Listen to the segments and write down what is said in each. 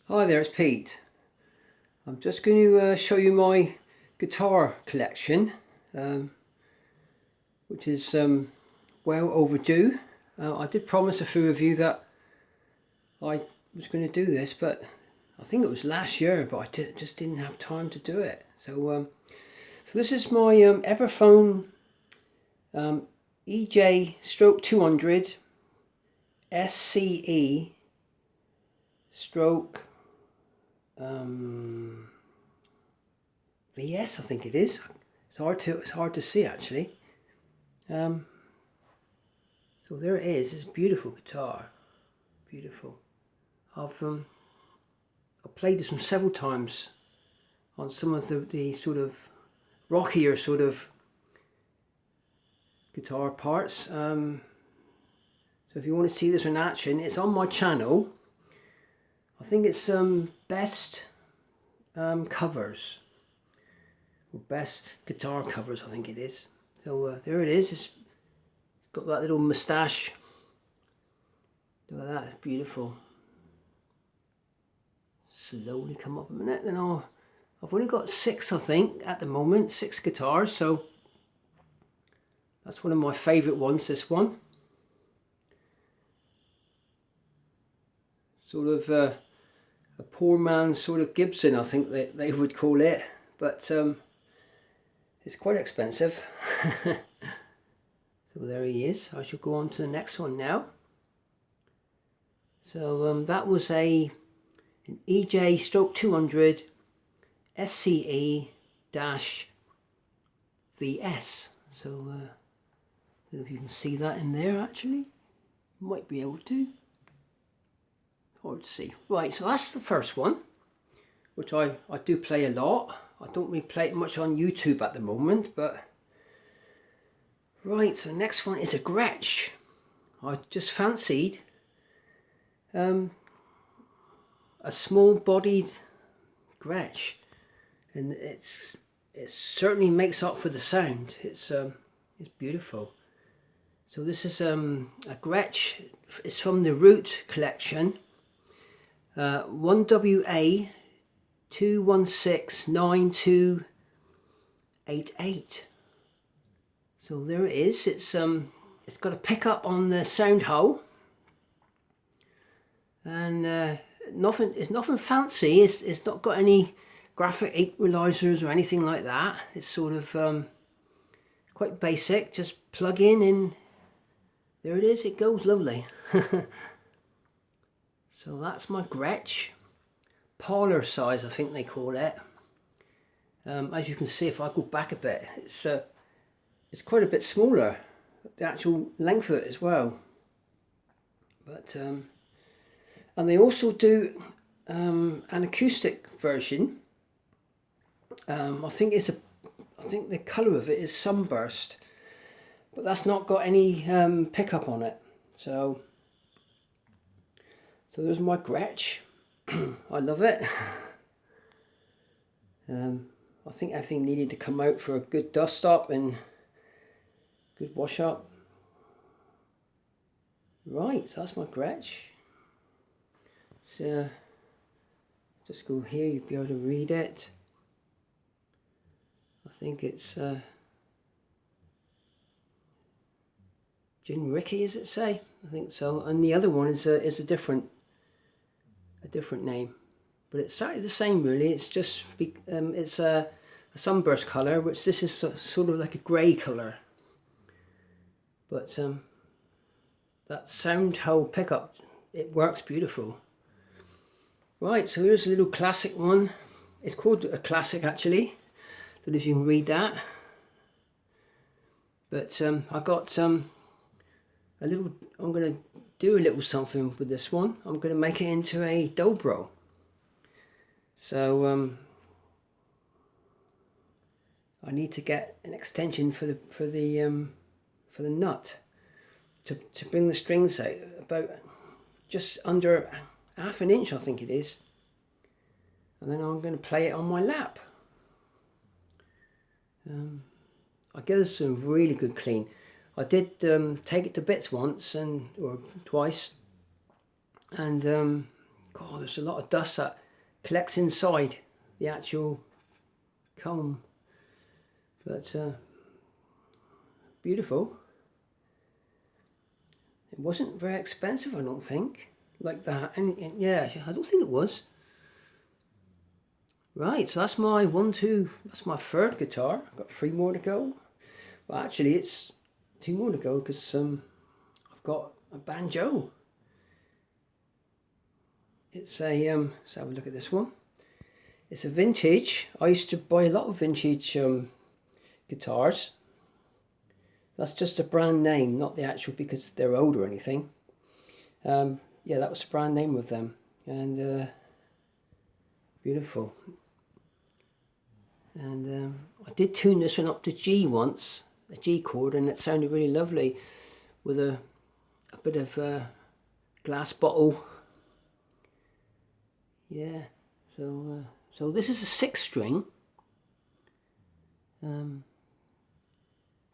Hi there, it's Pete. I'm just going to show you my guitar collection, which is well overdue. I did promise a few of you that I was going to do this, but I think it was last year, but just didn't have time to do it. So this is my Epiphone EJ Stroke 200 SCE Stroke VS, I think it is. It's hard to see actually. So there it is. It's a beautiful guitar, beautiful. I've played this one several times on some of the sort of rockier sort of guitar parts. So if you want to see this in action, it's on my channel. I think it's best covers, or best guitar covers, I think it is. So there it is. It's got that little moustache. Look at that, it's beautiful. Slowly come up a minute, then I've only got 6, I think, at the moment, 6 guitars, so that's one of my favourite ones, this one. Sort of a poor man's sort of Gibson, I think they would call it, but it's quite expensive. So there he is. I shall go on to the next one now. So that was an EJ Stroke 200 SCE VS. So I don't know if you can see that in there actually. Might be able to. Hard to see. Right, so that's the first one, which I do play a lot. I don't really play it much on YouTube at the moment, but right, so the next one is a Gretsch. I just fancied a small bodied Gretsch, and it certainly makes up for the sound. It's beautiful. So this is a Gretsch. It's from the Root collection. 1WA 2169288. So there it is. It's got a pickup on the sound hole, and it's nothing fancy. It's not got any graphic equalizers or anything like that. It's sort of quite basic. Just plug in and there it is. It goes lovely. So that's my Gretsch. Parlour size, I think they call it. As you can see, if I go back a bit, it's quite a bit smaller. The actual length of it as well. But and they also do an acoustic version. I think the colour of it is Sunburst, but that's not got any pickup on it. So there's my Gretsch. I love it. I think everything needed to come out for a good dust up and good wash up. Right, so that's my Gretsch. So just go here, you'll be able to read it. I think it's Gin Ricky, is it say? I think so. And the other one is a different name, but it's exactly the same really. It's just it's a sunburst colour, which this is sort of like a grey colour, but that sound hole pickup, it works beautiful. Right, so here's a little classic one. It's called a classic actually. Don't know if you can read that, but I got I'm going to do a little something with this one. I'm going to make it into a dobro. So I need to get an extension for the nut to bring the strings out about just under half an inch, I think it is, and then I'm going to play it on my lap. I get this some really good clean. I did take it to bits once or twice, and God, there's a lot of dust that collects inside the actual comb. But beautiful. It wasn't very expensive, I don't think, like that. And yeah, I don't think it was. Right, so that's my that's my third guitar. I've got 3 more to go. Well, actually, it's 2 more to go because I've got a banjo. It's a, let's have a look at this one. It's a vintage. I used to buy a lot of vintage guitars. That's just a brand name, not the actual because they're old or anything. Yeah, that was the brand name of them. And beautiful. And I did tune this one up to G once, a G chord, and it sounded really lovely with a bit of glass bottle. Yeah, so this is a 6-string.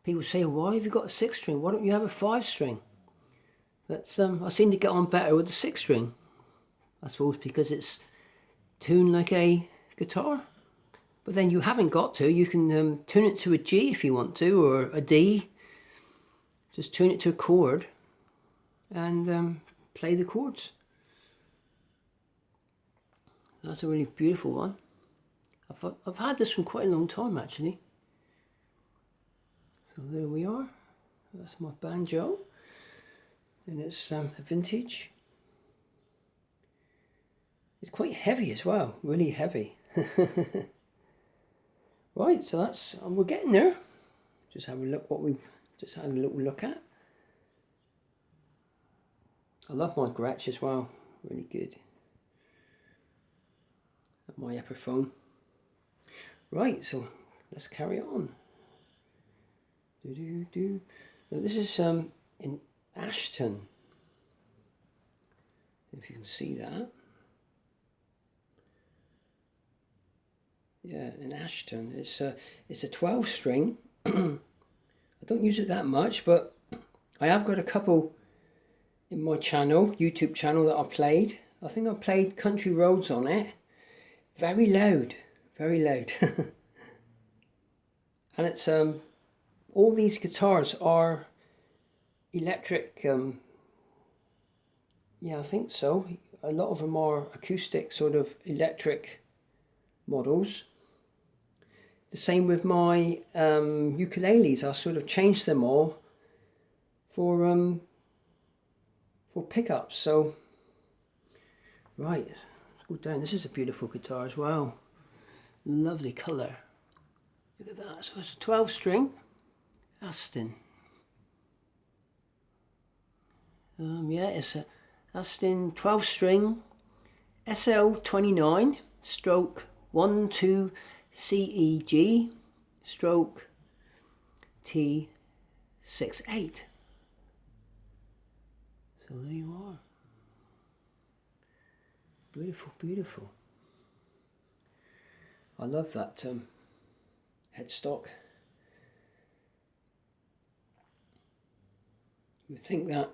People say, why have you got a 6-string? Why don't you have a 5-string? But I seem to get on better with the 6-string. I suppose because it's tuned like a guitar. But then you haven't got to. You can tune it to a G if you want to, or a D. Just tune it to a chord and play the chords. That's a really beautiful one. I've had this for quite a long time actually. So there we are. That's my banjo, and it's a vintage. It's quite heavy as well, really heavy. Right, so that's we're getting there. Just have a look what we've just had a little look at. I love my Gretsch as well, really good. My Epiphone. Right, so let's carry on. Now this is in Ashton, if you can see that. Yeah, in Ashton. It's a 12-string. I don't use it that much, but I have got a couple in my channel, YouTube channel, that I played. I think I played Country Roads on it. Very loud, very loud. And it's all these guitars are electric. Yeah, I think so. A lot of them are acoustic, sort of electric models. The same with my ukuleles. I sort of changed them all for pickups. So right, let's go down. This is a beautiful guitar as well. Lovely colour. Look at that. So it's a 12-string Aston. Yeah, it's a Aston 12-string SL29 stroke 12 CEG stroke T68. So there you are. Beautiful, beautiful. I love that headstock. You'd think that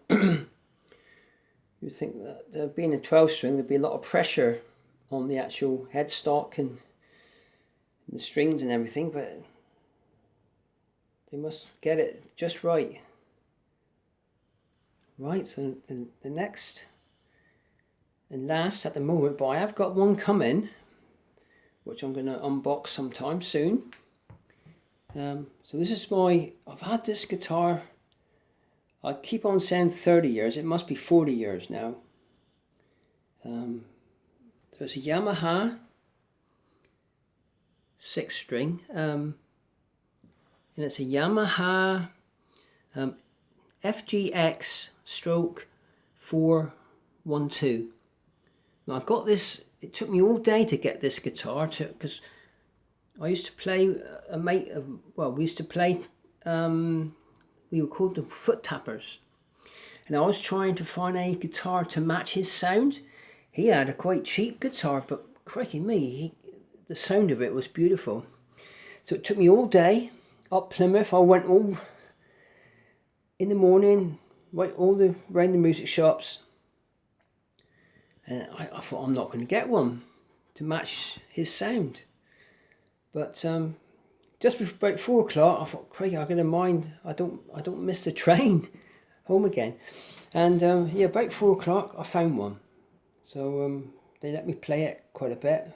there being a 12-string, there'd be a lot of pressure on the actual headstock and the strings and everything, but they must get it just right. Right, so the next and last at the moment, but I have got one coming, which I'm going to unbox sometime soon. So this is I've had this guitar, I keep on saying 30 years, it must be 40 years now. So it's a Yamaha 6-string, and it's a Yamaha FGX stroke 412. Now I got this, it took me all day to get this guitar, because I used to play, we used to play, we were called the Foot Tappers. And I was trying to find a guitar to match his sound. He had a quite cheap guitar, but crikey me, the sound of it was beautiful. So it took me all day up Plymouth. I went all in the morning, went all around the music shops. And I thought, I'm not going to get one to match his sound. But just before about 4 o'clock, I thought, Craig, I'm going to mind. I don't miss the train home again. And yeah, about 4 o'clock, I found one. So they let me play it quite a bit,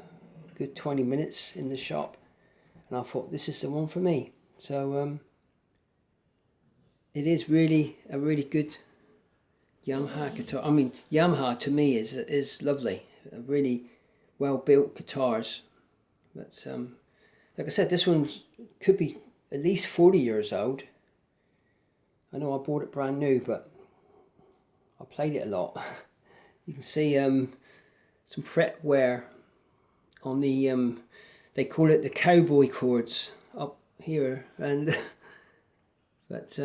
a good 20 minutes in the shop. And I thought, this is the one for me. So it is really a really good Yamaha guitar. I mean, Yamaha to me is lovely. Really well built guitars. But like I said, this one could be at least 40 years old. I know I bought it brand new, but I played it a lot. You can see some fret wear on the they call it the cowboy chords up here, and but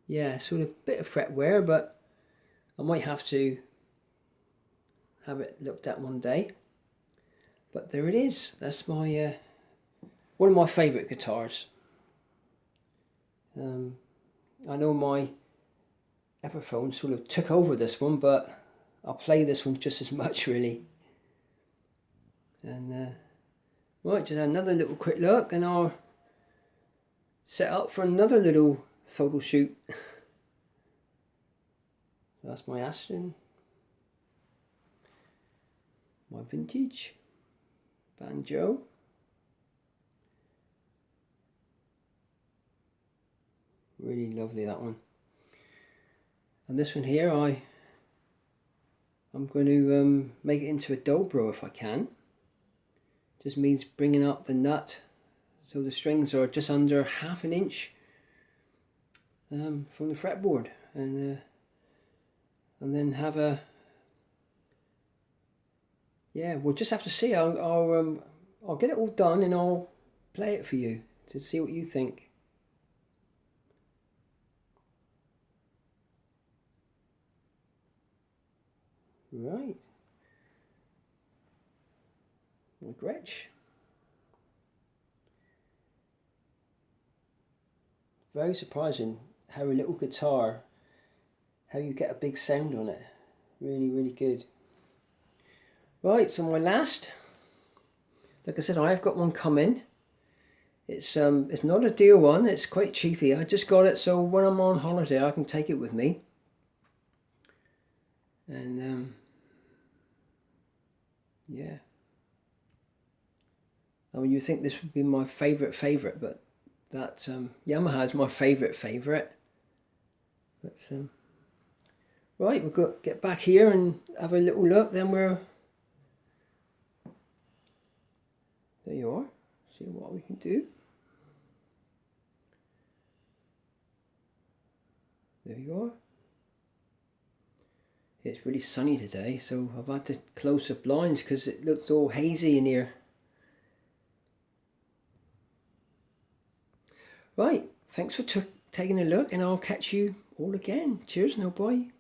yeah, sort of a bit of fret wear, but I might have to have it looked at one day. But there it is. That's my one of my favourite guitars. I know my Epiphone sort of took over this one, but I'll play this one just as much, really. And right, just another little quick look, and I'll set up for another little photo shoot. That's my Aston, my vintage banjo. Really lovely, that one. And this one here, I'm going to make it into a dobro if I can. Just means bringing up the nut so the strings are just under ½ an inch from the fretboard, and then have a, yeah, we'll just have to see. I'll get it all done and I'll play it for you to see what you think. Right, my Gretsch. Very surprising how a little guitar, how you get a big sound on it. Really, really good. Right, so my last, like I said, I have got one coming. It's not a dear one, it's quite cheapy. I just got it so when I'm on holiday I can take it with me. And yeah, I mean, you think this would be my favourite, but that Yamaha is my favourite. But right, we'll get back here and have a little look. Then we're there. You are. See what we can do. There you are. It's really sunny today, so I've had to close the blinds because it looks all hazy in here. Right, thanks for taking a look, and I'll catch you all again. Cheers now, bye.